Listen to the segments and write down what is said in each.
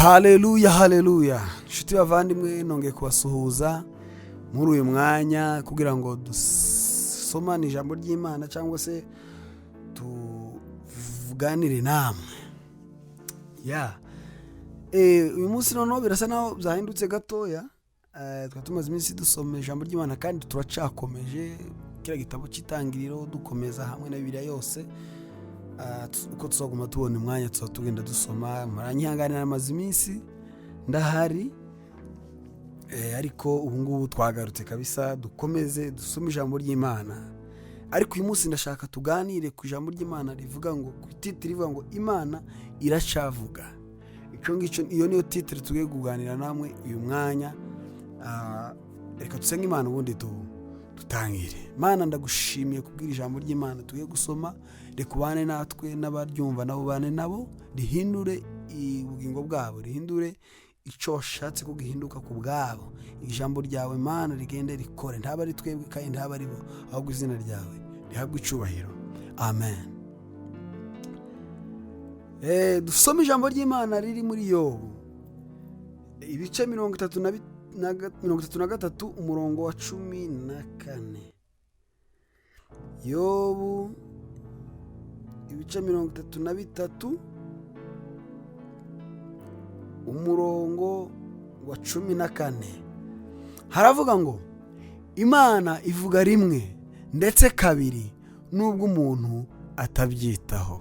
Haleluya, haleluya. Nshuti bavandimwe, nongeye kubasuhuza muri uyu mwanya kugira ngo dusomane ijambo ry'Imana cyangwa se tuvuganire namwe. Uyu munsi noneho birasa naho byahindutse gatoya. Twatumaze iminsi dusoma ijambo ry'Imana kandi turacakomeje kira gitabo cy'itangiriro dukomeza hamwe na Bibiliya yose. Uko tuzaguma tubona umwanya tugenda dusoma muranyihanganira amazi iminsi ndahari, ariko ubu ngubu twagarutse kabisa dukomeze dusome ijambo ry'Imana. Ariko uyu munsi ndashaka tuganire ku ijambo ry'Imana rivuga ngo, ku titire rivuga ngo Imana iracyavuga. Iyo niyo titire tugiye kuganira namwe uyu mwanya. Reka dusenge Imana ubundi dutangire. Mana, ndagushimiye kubwira ijambo ry'Imana tugiye gusoma. Rekubane natwe n'abaryumva nabo bane nabo, rihindure ubugingo bwabo, rihindure icyo washatse ko gihinduka ku bwabo. Ijambo ryawe Mana rigende rikore, ntaba ari twebwe kandi ntaba ari bo, ahubwo izina ryawe rihabwe icyubahiro. Amen. Dusome ijambo ry'Imana riri muri Yobu ibice 33 umurongo wa 14. Yobu ibice 33 umurongo wa 14 haravuga ngo, Imana ivuga rimwe ndetse kabiri nubwo umuntu atabyitaho.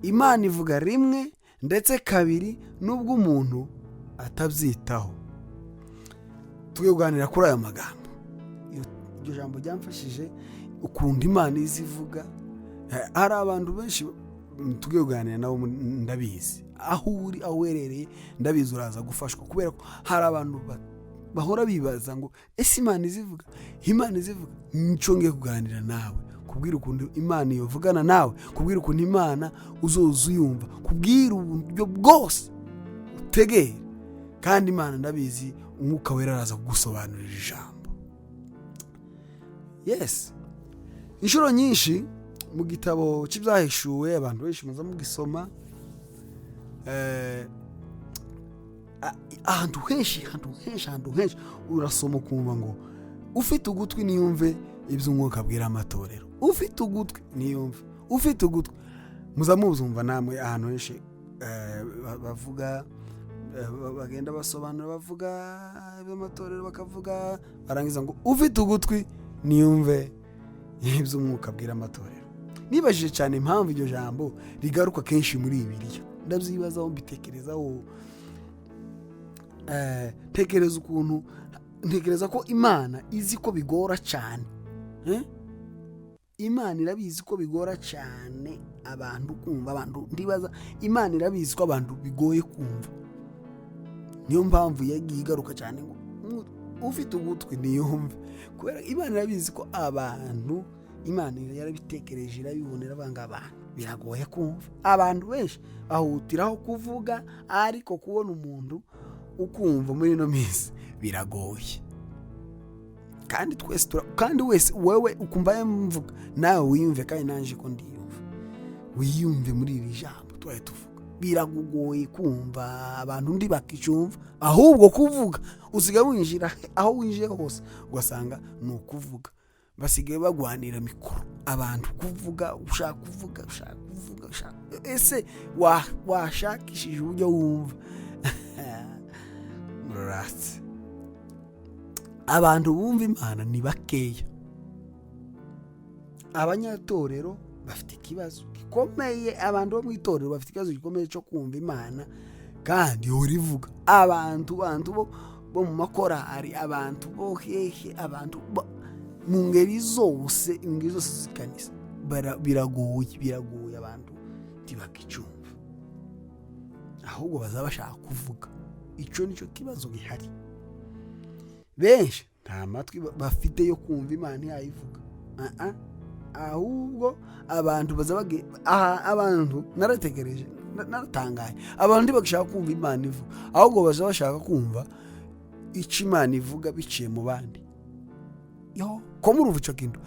Imana ivuga rimwe ndetse kabiri nubwo umuntu atabyitaho. Tugiye kuganira kuri aya magambo. Iryo jambo ryamfashije ukunda Imana izivuga. Hari abantu benshi tugiye kuganira nabo, ndabizi aho uri, aho werereye, ndabizi uraza gufashwa, kubera ko hari abantu bahora bibaza ngo ese Imana izivuga, Imana izivuga. Nico ngiye kuganira nawe, kubwira ukuntu Imana yovugana nawe, kubwira ukuntu Imana uzoza uyumva, kubwira uburyo bwose utegeye, kandi Imana ndabizi umwuka wera araza kugusobanurira ijambo. Yes, inshuro nyinshi mu gitabo cy'ibyahishuwe abantu benshi muza mugisoma, ahantu henshi urasoma ukumva ngo ufite ugutwi niyumve iby'umwuka abwira amatorero. Ufite ugutwi niyumve, ufite ugutwi. Muza muzumva namwe ahantu henshi bavuga, bagenda basobanura, bavuga iby'amatorero, bakavuga barangiza ngo ufite ugutwi niyumve iby'umwuka abwira amatorero. Nibajije cyane impamvu iryo jambo rigaruka kenshi muri Bibiliya. Ndabyibazaho, mbitekerezaho. Ntekereza ko Imana izi ko bigora cyane. Imana irabizi ko bigora cyane abantu kumva. Abantu ndibaza Imana irabizi ko abantu bigoye kumva. Niyo mpamvu yagiye igaruka cyane ngo ufite ugutwi niyumve, kubera Imana irabizi ko abantu, Imana yarabitekereje, irabibonera banga abantu biragoye kumva. Abantu benshi ahutiraho kuvuga, ariko kubona umuntu ukumva muri ino minsi biragoye. Kandi twese kandi wese wewe ukumva yamvuga, nawe wiyumve kandi nanje ko ndiyumva. Wiyumve muri iri jambo twaye tuvuga. Biragoye kumva, abantu ndi bakicumva, ahubwo kuvuga usigaye winjira aho winjiye hose ugasanga ni ukuvuga. Basigaye bagwanira mikoro, abantu kuvuga, ushaka kuvuga. Ese washakishije uburyo wumva. Murarase. Abantu bumva Imana ni bakeya. Abanyatorero bafite ikibazo gikomeye. Abantu bo mu itorero bafite ikibazo gikomeye cyo kumva Imana kandi urivuga. Abantu bo mu makorari, abantu bo hehe, abantu mu ngeri zose zikanisa, biragoye abantu ntibakicumva, ahubwo bazaba bashaka kuvuga. Icyo nicyo kibazo gihari. Benshi nta matwi bafite yo kumva Imana yayivuga. Ahubwo abantu abantu narategereje, naratangaye. Abantu ntibashaka kumva Imana ivuga, ahubwo bazaba bashaka kumva icyo Imana ivuga biciye mu bandi. Ko muri ubuco kintu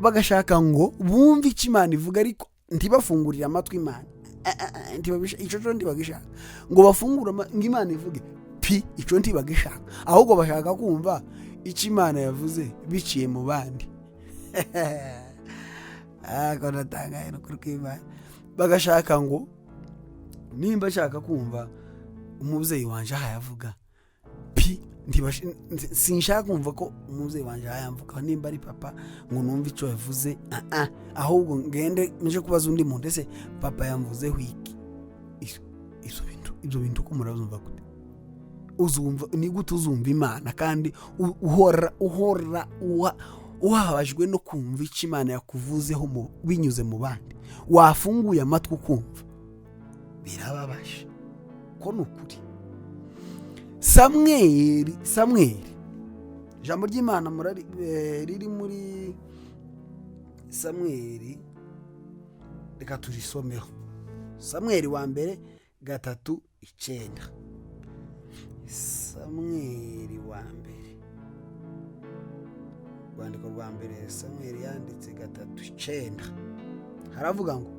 bagashaka ngo bumve icyo Imana ivuga, ariko ntibafungurire amatwi Imana. icyo cyo ntibagishaka ngo bafungure ngo Imana ivuge pi, icyo ntibagishaka, ahubwo bashaka kumva icyo Imana yavuze biciye mu bandi. Ko natangaye no kuri kw'Imana, bagashaka ngo nimba ashaka kumva umubyeyi wanje ahayavuga pi, sinshaka kumva ko umubyeyi wanje ahayavuga nimba ari papa ngo numve icyo yavuze, ahubwo ngende nje kubaza undi muntu ese papa yamvuze wiki. Ibyo bintu ko murazumva gute? Uzumva ni gute uzumva Imana kandi uhabajwe no kumva icyo Imana yakuvuzeho binyuze mu bandi? Wafunguye amatwi ukumva, birababaje ko nukuri. Samweli, ijambo ry'Imana riri muri Samweli, reka turisomeho. Samweli wa mbere 3:9. Samweli wa mbere, rwandiko rwa mbere Samweli yanditse 3:9, haravuga ngo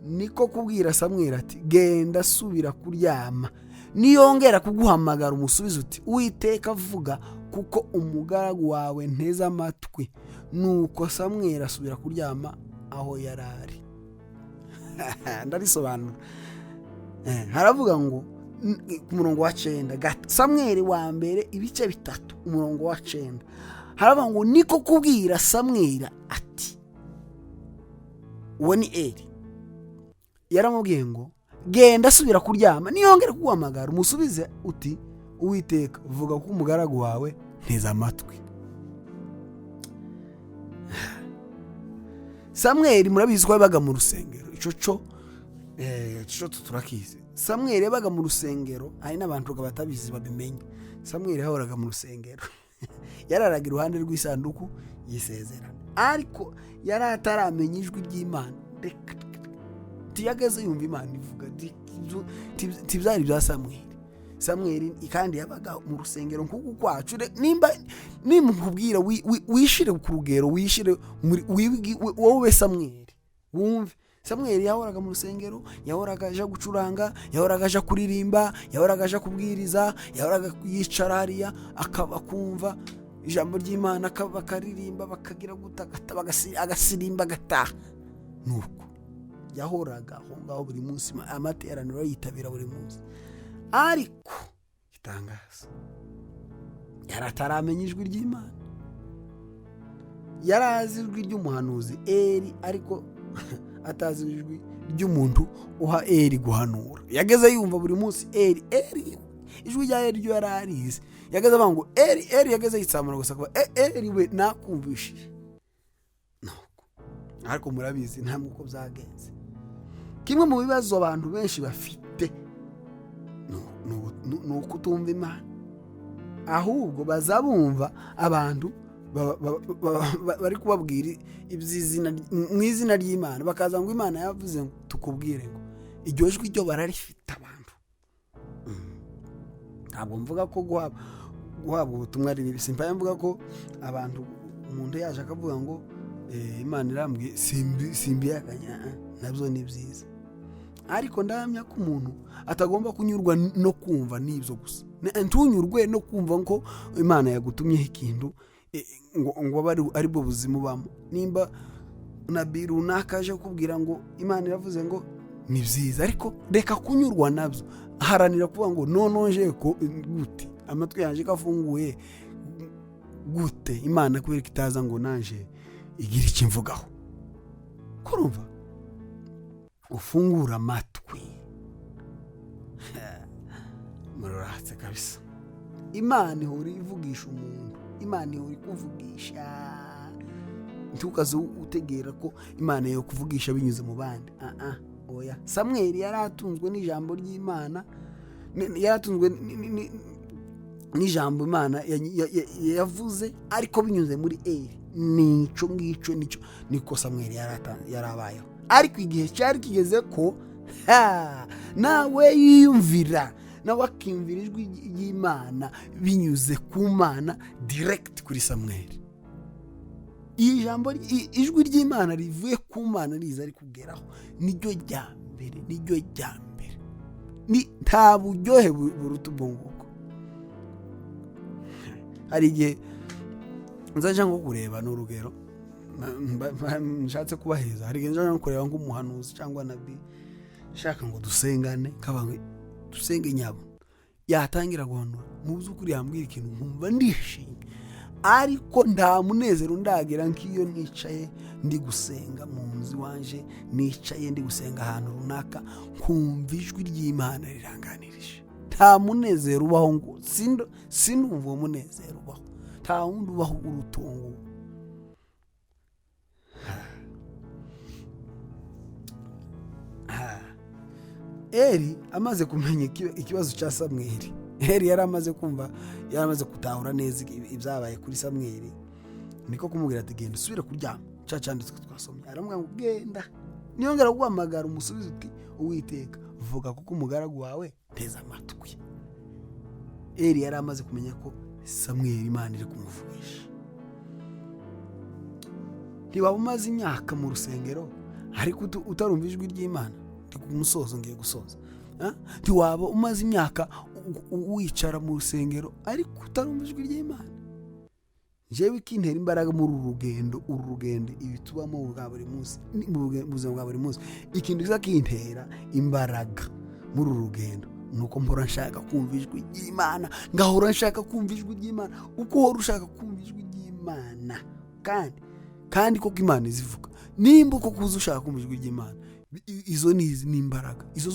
niko kubwira Samweli ati genda subira kuryama, niyongera kuguhamagara umusubize uti Uwiteka avuga, kuko umugaragu wawe nteze amatwi. Nuko Samweli asubira kuryama aho yarari. Ndarisobanura. Haravuga ngo ku murongo wa 9, Samweli wa mbere 3 umurongo wa 9, haravuga ngo niko kubwira Samweli ati, uwo ni Eli, yaramubwiye ngo genda subira kuryama, niyongera kuguhamagara umusubize uti Uwiteka vuga ko umugaragu wawe nteze amatwi. Samweli murabizi ko yabaga mu rusengero, ico turakizi. Samweli yabaga mu rusengero, hari n'abantu batabizi babimenye. Samweli yahoraga mu rusengero, yararaga iruhande rw'isanduku y'isezerano, ariko yari ataramenya ijwi ry'Imana. Tiyageze yumva Imana ivuga, tibyari bya Samweli kandi yabaga mu rusengero nk'uku kwacu. Nimba nkubwira wishire ku rugero, wishire wowe Samweli, wumve Samweli yahoraga mu rusengero, yahoraga aje gucuranga, yahoraga aje kuririmba, yahoraga aje kubwiriza, yahoraga yicara hariya akaba kumva ijambo ry'Imana, bakaririmba, bakagira gutagata, agasirimba gataha. Nuko yahoraga aho ngaho buri munsi, amateraniro yitabira buri munsi. Ariko itangaza, yarataramenya ijwi ry'Imana, yarazi ijwi ry'umuhanuzi Eli, ariko atazi ijwi ry'umuntu uha Eli guhanura. Yageze yumva buri munsi Eli, ijwi rya Eli ryo yararize. Yageze avuga ngo Eli, yageze yitsamura gusa kuba Eli we nakumvishije. Nuko ariko murabizi ntamwe uko byagenze. Kimwe mu bibazo abantu benshi bafite no kutumva Imana, ahubwo bazabumva abantu bari kubabwira mu izina ry'Imana, bakaza ngo Imana yavuze ngo tukubwire ngo iryo jwi ryo bararifite abantu. Ntabwo mvuga ko guhabwa ubutumwa ari bibi, simpa mvuga ko abantu umuntu yaje akavuga ngo Imana irambwiye simbiyaganya, nabyo ni byiza. Ariko ndahamya ko umuntu atagomba kunyurwa no kumva n'ibyo gusa, ntunyurwe no kumva ko Imana yagutumyeho ikintu ngo ari bwo buzima ubamo. Nimba nabi runaka aje kubwira ngo Imana iravuze ngo ni byiza, ariko reka kunyurwa nabyo, haranira kuvuga ngo nononje ko gute amatwi yanjye kafunguye gute Imana kubera itaza ngo nanje igira icyo mvugaho. Kurumva ufungura amatwi, muratse kabisa. Imana ihora ivugisha umuntu, Imana ihora ikuvugisha. Ntukaze utegera ko Imana yo kuvugisha binyuze mu bandi. Oya. Samweli yaratunzwe n'ijambo ry'Imana, yaratunzwe n'ijambo Imana yavuze, ariko binyuze muri Eli. Nico niko Samweli yarabayeho. Ariko igihe cyari kigeze ko nawe yiyumvira, nawe akimvira ijwi ry'Imana binyuze ku Mana direct kuri Samweli. ijwi ry'Imana rivuye ku Mana riza rikugeraho niryo rya mbere nta buryohe buruta ubwo ngubwo. Hari igihe nzaja nko kureba n'urugero nshatse kubaheza, hari igihe nzaja nko kureba nk'umuhanuzi cyangwa nabi shaka ngo dusengane kabangwe dusenge nyabo, yatangira guhanura mu by'ukuri yambwira ikintu nkumva ndishimye, ariko nta munezero ndagira nk'iyo nicaye ndi gusenga mu nzu wanje, nicaye ndi gusenga ahantu runaka nkumva ijwi ry'Imana riranganirije. Nta munezero ubaho ngo sinumva uwo munezero ubaho, nta wundi ubaho urutungo. Eri amaze kumenya ikibazo cya Samweli, Eri yari amaze kumva, yari amaze gutahura neza ibyabaye kuri Samweli, niko kumubwira ati genda usubire kuryama, cyanditswe twasomye. Aramubwira ngo genda, niyongera guhamagara umusubize uti Uwiteka vuga kuko umugaragu wawe teza amatwi. Eri yari amaze kumenya ko Samweli Imana iri kumuvugisha. Ntiwaba umaze imyaka mu rusengero ariko utarumva ijwi ry'Imana. Ku musozo ngiye gusoza, ntiwaba umaze imyaka wicara mu rusengero ariko utarumva ijwi ry'Imana. Jewe ikintera imbaraga muri uru rugendo ibi tubamo bwa buri munsi, mu buzima bwa buri munsi, ikintu kizakintera imbaraga muri uru rugendo nuko mpora nshaka kumva ijwi ry'Imana, ngahora nshaka kumva ijwi ry'Imana. Uko uhora ushaka kumva ijwi ry'Imana kandi koko Imana izivuga, nimba uko kuza ushaka kumva ijwi ry'Imana, izo ni imbaraga, izo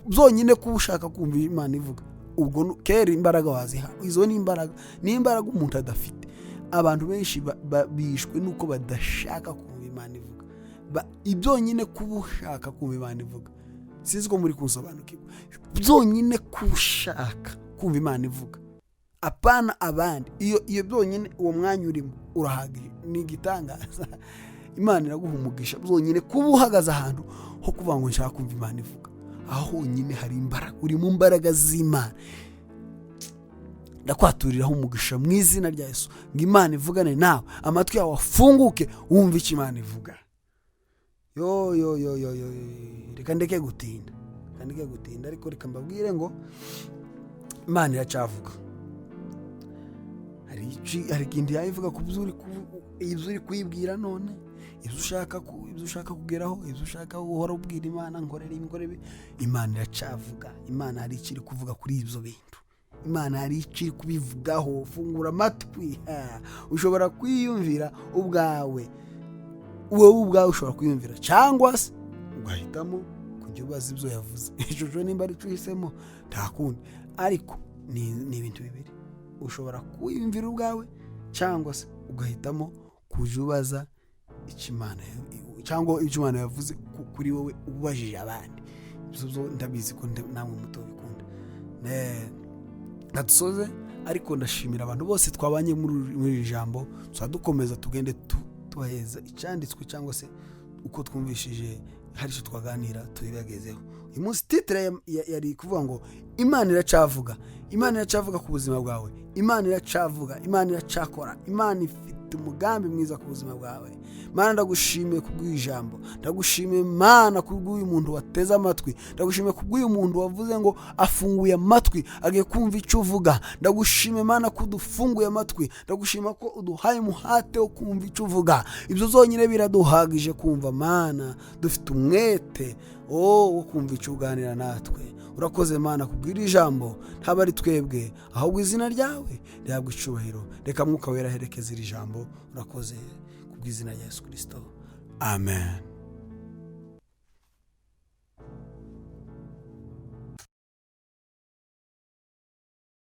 zonyine kuba ushaka kumva Imana ivuga, ubwo kera imbaraga waziha. Izo ni imbaraga umuntu adafite. Abantu benshi bishwe nuko badashaka kumva Imana ivuga. Ibyonyine kuba ushaka kumva Imana ivuga, sinzi ko muri kunsobanukirwa, byonyine kushaka kumva Imana ivuga, apana abandi. Iyo byonyine uwo mwanya urimo urahagije, ni igitangaza. Imana iraguha umugisha byonyine kuba uhagaze ahantu ho kuvuga ngo nshaka kumva Imana ivuga. Aho honyine hari imbaraga, uri mu mbaraga z'Imana. Ndakwaturiraho umugisha mu izina rya Yesu ngo Imana ivugane nawe, amatwi yawe afunguke wumve icyo Imana ivuga. Reka ndeke gutinda ariko reka mbabwire ngo Imana iracyavuga. Hari ikindi yayivuga ku byo uri kwibwira none, ibyo ushaka kugeraho, ibyo ushaka guhora ubwira Imana nkorera ibi. Imana iracyavuga. Imana hari ikiri kuvuga kuri ibyo bintu. Imana hari ikiri kubivugaho. Fungura amatwi, ushobora kwiyumvira ubwawe, wowe ubwawe ushobora kwiyumvira, cyangwa se ugahitamo kujya ubaza ibyo yavuze. Ijoro nimba ari cuhisemo nta kundi, ariko ni ibintu bibiri. Ushobora kwiyumvira ubwawe cyangwa se ugahitamo kujya ubaza Imana, cyangwa icyo Imana yavuze kuri wowe ubajije abandi. Ibyo ndabizi ko namwe muto bikunda. Ndadusoze, ariko ndashimira abantu bose twabanye muri iri jambo. Dukomeza tugende tubaheza icyanditswe, cyangwa se uko twumvishije hari icyo twaganira tubibagezeho. Uyu munsi titre yari kuvuga ngo Imana iracyavuga. Imana iracyavuga ku buzima bwawe. Imana iracyavuga. Imana iracyakora. Imana ifite umugambi mwiza ku buzima bwawe. Mana ndagushimiye kubw'iri jambo, ndagushimiye Mana kubw'uyu muntu wateze amatwi, ndagushimiye kubw'uyu muntu wavuze ngo afunguye amatwi agiye kumva icyo uvuga. Ndagushimiye Mana ko udufunguye amatwi, ndagushima ko uduhaye umuhate wo kumva icyo uvuga. Ibyo zonyine biraduhagije kumva Mana, dufite umwete wo kumva icyo uganira natwe. Urakoze Mana kubw'iri jambo, ntaba ari twebwe ahubwo izina ryawe rihabwa icyubahiro. Reka Mwuka Wera aherekeze iri jambo. Urakoze kubw'izina rya Yesu Kristo. Amen.